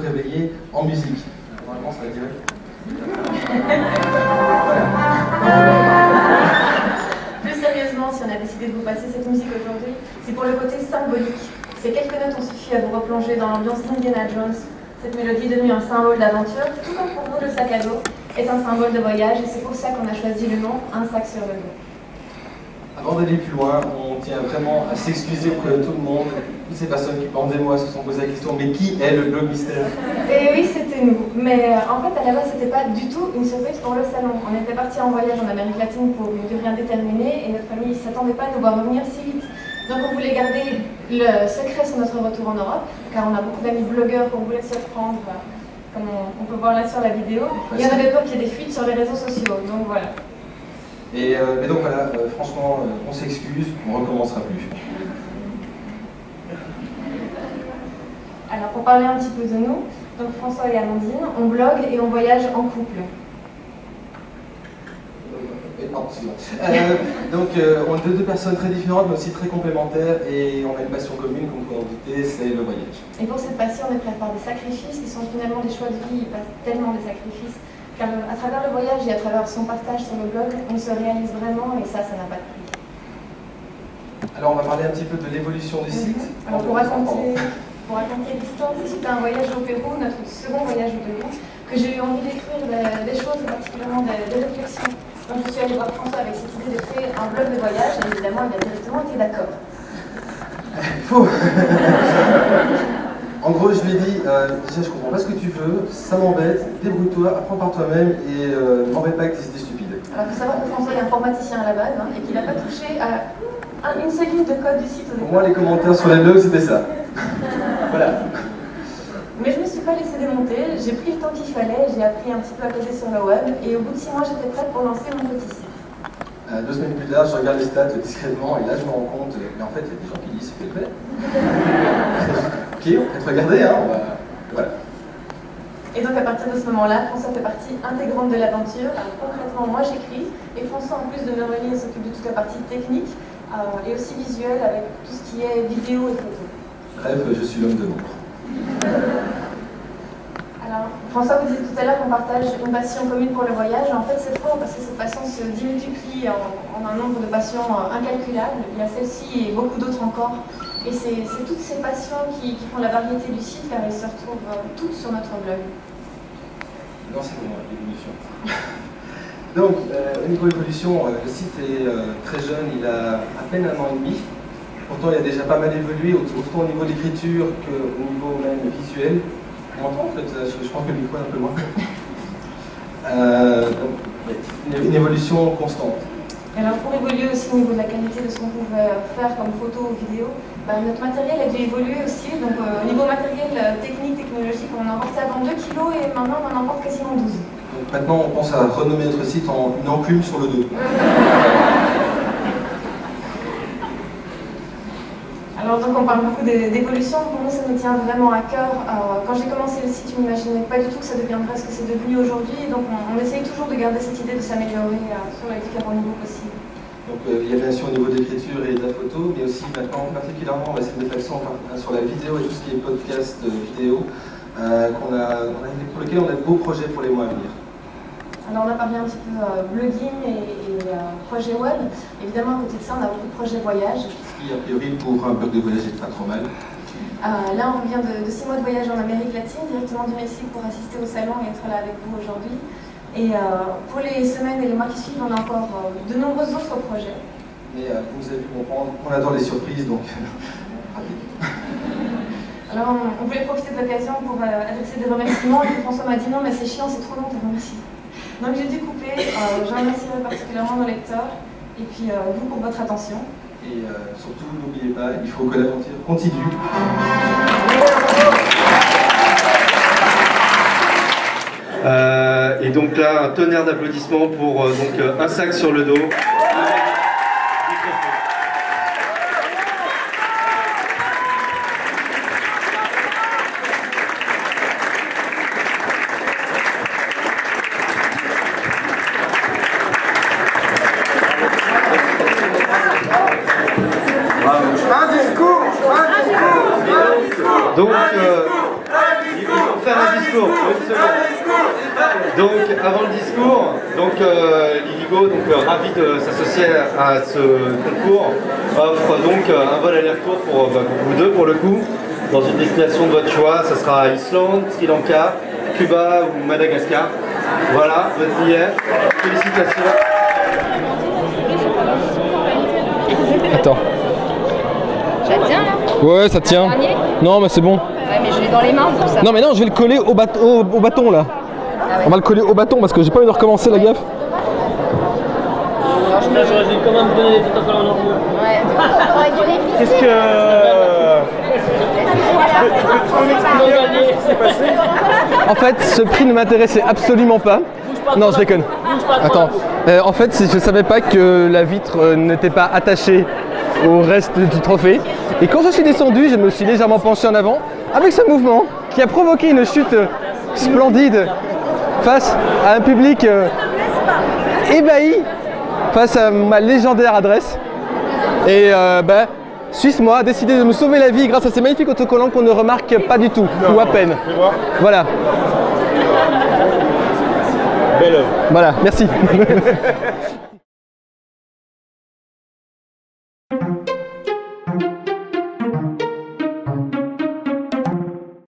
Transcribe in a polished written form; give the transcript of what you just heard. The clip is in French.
Réveiller en musique. Normalement, ça va direct. Plus sérieusement, si on a décidé de vous passer cette musique aujourd'hui, c'est pour le côté symbolique. Ces quelques notes ont suffi à vous replonger dans l'ambiance d'Indiana Jones. Cette mélodie est devenue un symbole d'aventure, tout comme pour vous le sac à dos est un symbole de voyage, et c'est pour ça qu'on a choisi le nom Un sac sur le dos. Avant d'aller plus loin, on tient vraiment à s'excuser auprès de tout le monde. Toutes ces personnes qui pendant des mois se sont posées la question, mais qui est le blog mystère? Et oui, c'était nous. Mais en fait, à la base, c'était pas du tout une surprise pour le salon. On était partis en voyage en Amérique latine pour une durée indéterminée, et notre famille ne s'attendait pas à nous voir revenir si vite. Donc on voulait garder le secret sur notre retour en Europe, car on a beaucoup d'amis blogueurs qu'on voulait se reprendre, comme on peut voir là sur la vidéo. Et on avait peur qu'il y ait des fuites sur les réseaux sociaux, donc voilà. Mais donc voilà, franchement, on s'excuse, on ne recommencera plus. Alors pour parler un petit peu de nous, donc François et Amandine, on blogue et on voyage en couple. Donc on est deux personnes très différentes mais aussi très complémentaires et on a une passion commune, comme vous pouvez en douter, c'est le voyage. Et pour cette passion, on est prêt à faire des sacrifices qui sont finalement des choix de vie, ils passent tellement des sacrifices. Car à travers le voyage et à travers son partage sur le blog, on se réalise vraiment et ça n'a pas de prix. Alors on va parler un petit peu de l'évolution du site. Alors pour raconter l'histoire, c'est suite à un voyage au Pérou, notre second voyage au Pérou, que j'ai eu envie d'écrire des choses, particulièrement des réflexions. Donc je suis allée voir François avec cette idée de créer un blog de voyage et évidemment il a directement été d'accord. Faux. En gros, je lui ai dit, déjà je comprends pas ce que tu veux, ça m'embête, débrouille-toi, apprends par toi-même et m'embête pas avec tes idées stupides. Alors il faut savoir que François est informaticien à la base et qu'il n'a pas touché à une seule ligne de code du site au départ. Pour moi, les commentaires sur les blogs, c'était ça. Voilà. Mais je ne me suis pas laissée démonter, j'ai pris le temps qu'il fallait, j'ai appris un petit peu à coder sur le web et au bout de 6 mois, j'étais prête pour lancer mon petit site. 2 semaines plus tard, je regarde les stats discrètement et là je me rends compte, mais en fait il y a des gens qui disent c'est fait. Ok, on peut te regarder, hein, voilà. Et donc à partir de ce moment-là, François fait partie intégrante de l'aventure. Alors concrètement, moi j'écris et François, en plus de me relier, s'occupe de toute la partie technique et aussi visuelle avec tout ce qui est vidéo et photo. Bref, je suis l'homme de l'ombre. Alors, François vous disait tout à l'heure qu'on partage une passion commune pour le voyage. En fait, c'est faux parce que cette passion se démultiplie en un nombre de passions incalculable. Il y a celle-ci et beaucoup d'autres encore. Et c'est toutes ces passions qui font la variété du site car elles se retrouvent toutes sur notre blog. Non, c'est pour moi, l'évolution. Donc, au niveau évolution, le site est très jeune, il a à peine 1 an et demi. Pourtant, il a déjà pas mal évolué, autant au niveau de l'écriture qu'au niveau même visuel. On m'entend en fait, je pense que le micro est un peu loin. Donc, une évolution constante. Alors pour évoluer aussi au niveau de la qualité de ce qu'on pouvait faire comme photo ou vidéo, notre matériel a dû évoluer aussi. Donc au niveau matériel, technique, technologique, on en portait avant 2 kg et maintenant on en emporte quasiment 12. Donc maintenant on pense à renommer notre site en une enclume sur le dos. Alors donc on parle beaucoup d'évolution, pour nous ça nous tient vraiment à cœur. Quand j'ai commencé le site, je n'imaginais pas du tout que ça deviendrait ce que c'est devenu aujourd'hui, donc on essaye toujours de garder cette idée de s'améliorer sur les différents niveaux possibles. Donc il y a bien sûr au niveau de l'écriture et de la photo, mais aussi maintenant particulièrement on va essayer de mettre l'accent sur la vidéo et tout ce qui est podcast vidéo, pour lequel on a de beaux projets pour les mois à venir. Alors on a parlé un petit peu blogging et projet web. Évidemment, à côté de ça, on a beaucoup de projets voyage. Qui, a priori, pour un blog de voyage, n'est pas trop mal. Là, on revient de 6 mois de voyage en Amérique latine, directement du Mexique pour assister au salon et être là avec vous aujourd'hui. Et pour les semaines et les mois qui suivent, on a encore de nombreux autres projets. Mais comme vous avez pu comprendre, on adore les surprises, donc rapide. Alors, on voulait profiter de l'occasion pour adresser des remerciements. Et François m'a dit non, mais c'est chiant, c'est trop long, tes remerciements. Donc j'ai dû couper, je remercierai particulièrement nos lecteurs et puis vous pour votre attention. Et surtout, n'oubliez pas, il faut que l'aventure continue. Et donc là, un tonnerre d'applaudissements pour Un sac sur le dos. Donc, faire un discours. Une seconde. Donc, avant le discours, donc l'Illigo, ravi de s'associer à ce concours, offre donc un vol aller-retour pour vous deux pour le coup, dans une destination de votre choix. Ça sera Islande, Sri Lanka, Cuba ou Madagascar. Voilà, votre billet. Félicitations. Attends. Ça tient là? Ouais, ça tient. Non, mais c'est bon. Ouais, mais je l'ai dans les mains pour ça. Non, mais non, je vais le coller au bâton là. Ah ouais. On va le coller au bâton parce que j'ai pas envie de recommencer la gaffe. J'aurais dû quand même donner des autocollants normaux. Ouais. Qu'est-ce que. En fait, ce prix ne m'intéressait absolument pas. Non, je déconne. Attends. En fait, je savais pas que la vitre n'était pas attachée au reste du trophée. Et quand je suis descendu, je me suis légèrement penché en avant avec ce mouvement qui a provoqué une chute splendide face à un public ébahi face à ma légendaire adresse. Et Suisse-moi a décidé de me sauver la vie grâce à ces magnifiques autocollants qu'on ne remarque pas du tout, ou à peine. Voilà. Belle œuvre. Voilà, merci.